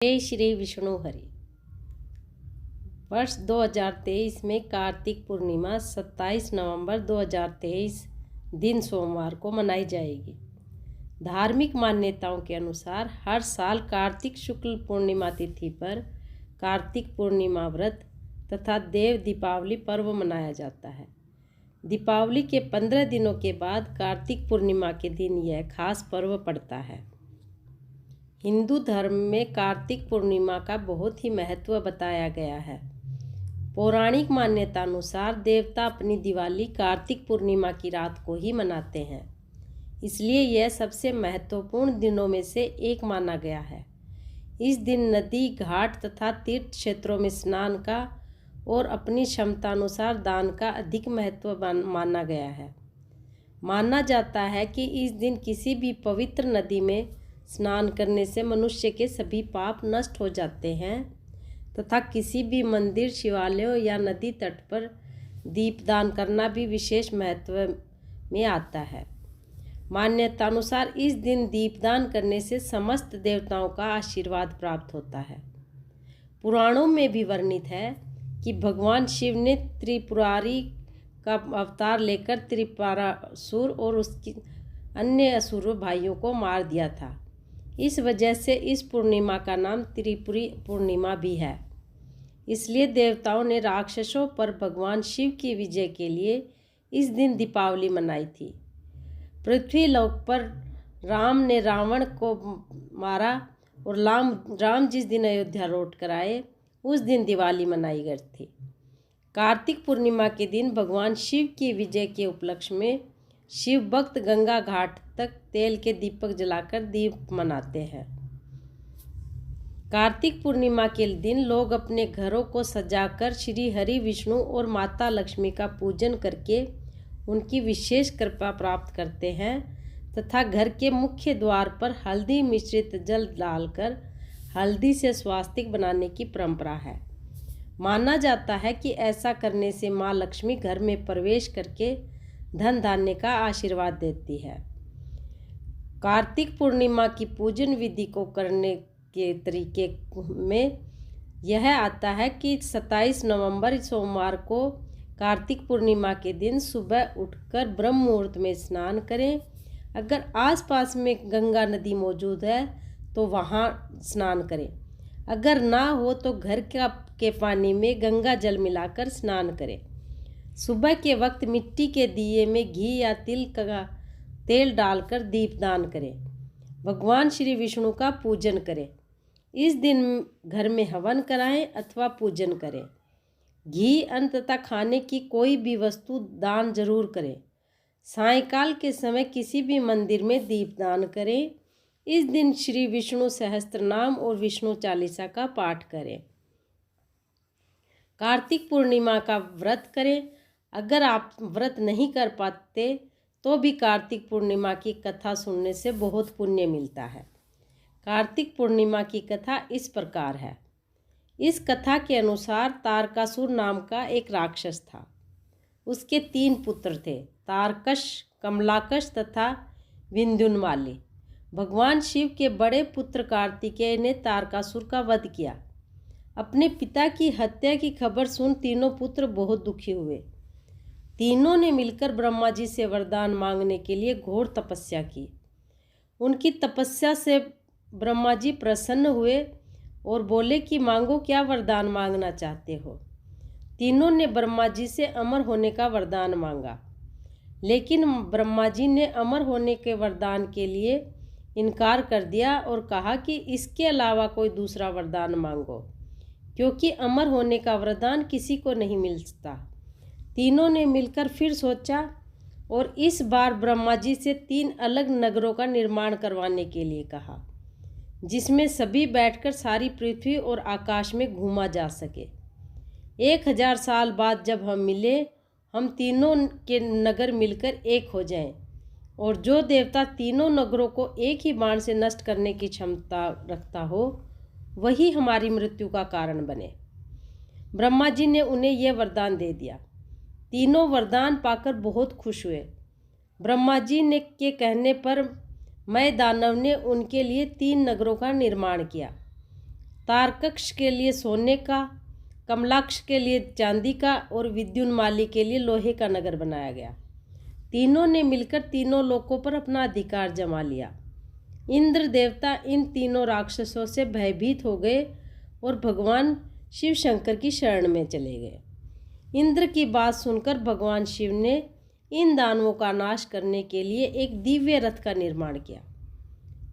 जय श्री विष्णु हरि। वर्ष 2023 में कार्तिक पूर्णिमा 27 नवंबर 2023 दिन सोमवार को मनाई जाएगी। धार्मिक मान्यताओं के अनुसार हर साल कार्तिक शुक्ल पूर्णिमा तिथि पर कार्तिक पूर्णिमा व्रत तथा देव दीपावली पर्व मनाया जाता है। दीपावली के 15 दिनों के बाद कार्तिक पूर्णिमा के दिन यह खास पर्व पड़ता है। हिंदू धर्म में कार्तिक पूर्णिमा का बहुत ही महत्व बताया गया है। पौराणिक मान्यता अनुसार देवता अपनी दिवाली कार्तिक पूर्णिमा की रात को ही मनाते हैं, इसलिए यह सबसे महत्वपूर्ण दिनों में से एक माना गया है। इस दिन नदी, घाट तथा तीर्थ क्षेत्रों में स्नान का और अपनी क्षमतानुसार दान का अधिक महत्व माना गया है। माना जाता है कि इस दिन किसी भी पवित्र नदी में स्नान करने से मनुष्य के सभी पाप नष्ट हो जाते हैं तथा किसी भी मंदिर, शिवालयों या नदी तट पर दीपदान करना भी विशेष महत्व में आता है। मान्यता अनुसार इस दिन दीपदान करने से समस्त देवताओं का आशीर्वाद प्राप्त होता है। पुराणों में भी वर्णित है कि भगवान शिव ने त्रिपुरारी का अवतार लेकर त्रिपुरासुर और उसकी अन्य असुर भाइयों को मार दिया था। इस वजह से इस पूर्णिमा का नाम त्रिपुरी पूर्णिमा भी है। इसलिए देवताओं ने राक्षसों पर भगवान शिव की विजय के लिए इस दिन दीपावली मनाई थी। पृथ्वी लोक पर राम ने रावण को मारा और राम जिस दिन अयोध्या लौट कर आए उस दिन दिवाली मनाई गई थी। कार्तिक पूर्णिमा के दिन भगवान शिव की विजय के उपलक्ष्य में शिव भक्त गंगा घाट तक तेल के दीपक जलाकर दीप मनाते हैं। कार्तिक पूर्णिमा के दिन लोग अपने घरों को सजाकर श्री हरि, विष्णु और माता लक्ष्मी का पूजन करके उनकी विशेष कृपा प्राप्त करते हैं तथा घर के मुख्य द्वार पर हल्दी मिश्रित जल डालकर हल्दी से स्वास्तिक बनाने की परंपरा है। माना जाता है कि ऐसा करने से माँ लक्ष्मी घर में प्रवेश करके धन धान्य का आशीर्वाद देती है। कार्तिक पूर्णिमा की पूजन विधि को करने के तरीके में यह आता है कि 27 नवंबर सोमवार को कार्तिक पूर्णिमा के दिन सुबह उठकर ब्रह्म मुहूर्त में स्नान करें। अगर आसपास में गंगा नदी मौजूद है तो वहां स्नान करें। अगर ना हो तो घर के पानी में गंगा जल मिलाकर स्नान करें। सुबह के वक्त मिट्टी के दिए में घी या तिल का तेल डालकर दीपदान करें। भगवान श्री विष्णु का पूजन करें। इस दिन घर में हवन कराएं अथवा पूजन करें। घी, अन्न तथा खाने की कोई भी वस्तु दान जरूर करें। सायंकाल के समय किसी भी मंदिर में दीपदान करें। इस दिन श्री विष्णु सहस्त्रनाम और विष्णु चालीसा का पाठ करें। कार्तिक पूर्णिमा का व्रत करें। अगर आप व्रत नहीं कर पाते तो भी कार्तिक पूर्णिमा की कथा सुनने से बहुत पुण्य मिलता है। कार्तिक पूर्णिमा की कथा इस प्रकार है। इस कथा के अनुसार तारकासुर नाम का एक राक्षस था। उसके 3 पुत्र थे, तारकश, कमलाकश तथा विंध्युन्माली। भगवान शिव के बड़े पुत्र कार्तिकेय ने तारकासुर का वध किया। अपने पिता की हत्या की खबर सुन तीनों पुत्र बहुत दुखी हुए। तीनों ने मिलकर ब्रह्मा जी से वरदान मांगने के लिए घोर तपस्या की। उनकी तपस्या से ब्रह्मा जी प्रसन्न हुए और बोले कि मांगो, क्या वरदान मांगना चाहते हो। तीनों ने ब्रह्मा जी से अमर होने का वरदान मांगा, लेकिन ब्रह्मा जी ने अमर होने के वरदान के लिए इनकार कर दिया और कहा कि इसके अलावा कोई दूसरा वरदान मांगो, क्योंकि अमर होने का वरदान किसी को नहीं मिलता। तीनों ने मिलकर फिर सोचा और इस बार ब्रह्मा जी से 3 अलग नगरों का निर्माण करवाने के लिए कहा, जिसमें सभी बैठकर सारी पृथ्वी और आकाश में घूमा जा सके। 1000 साल बाद जब हम मिले, हम तीनों के नगर मिलकर एक हो जाएं और जो देवता तीनों नगरों को एक ही बाण से नष्ट करने की क्षमता रखता हो वही हमारी मृत्यु का कारण बने। ब्रह्मा जी ने उन्हें यह वरदान दे दिया। तीनों वरदान पाकर बहुत खुश हुए। ब्रह्मा जी ने के कहने पर मैं दानव ने उनके लिए 3 नगरों का निर्माण किया। तारकक्ष के लिए सोने का, कमलाक्ष के लिए चांदी का और विद्युन्माली के लिए लोहे का नगर बनाया गया। तीनों ने मिलकर तीनों लोकों पर अपना अधिकार जमा लिया। इंद्र देवता इन तीनों राक्षसों से भयभीत हो गए और भगवान शिव शंकर की शरण में चले गए। इंद्र की बात सुनकर भगवान शिव ने इन दानवों का नाश करने के लिए एक दिव्य रथ का निर्माण किया।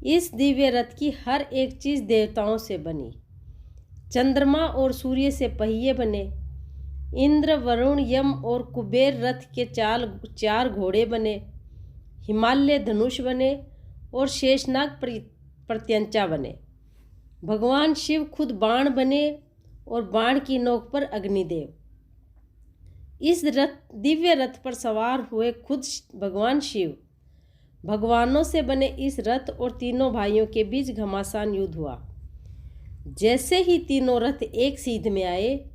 इस दिव्य रथ की हर एक चीज़ देवताओं से बनी। चंद्रमा और सूर्य से पहिए बने। इंद्र, वरुण, यम और कुबेर रथ के चार घोड़े बने। हिमालय धनुष बने और शेषनाग प्रत्यंचा बने। भगवान शिव खुद बाण बने और बाण की नोक पर अग्निदेव। इस दिव्य रथ पर सवार हुए खुद भगवान शिव। भगवानों से बने इस रथ और तीनों भाइयों के बीच घमासान युद्ध हुआ। जैसे ही तीनों रथ एक सीध में आए,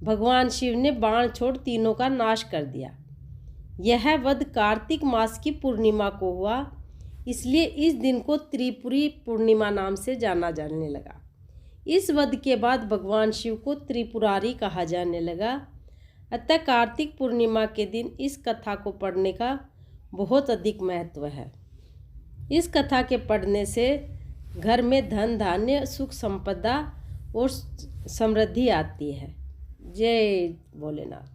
भगवान शिव ने बाण छोड़ तीनों का नाश कर दिया। यह वध कार्तिक मास की पूर्णिमा को हुआ, इसलिए इस दिन को त्रिपुरी पूर्णिमा नाम से जाना जाने लगा। इस वध के बाद भगवान शिव को त्रिपुरारी कहा जाने लगा। अतः कार्तिक पूर्णिमा के दिन इस कथा को पढ़ने का बहुत अधिक महत्व है। इस कथा के पढ़ने से घर में धन धान्य, सुख संपदा और समृद्धि आती है। जय भोलेनाथ।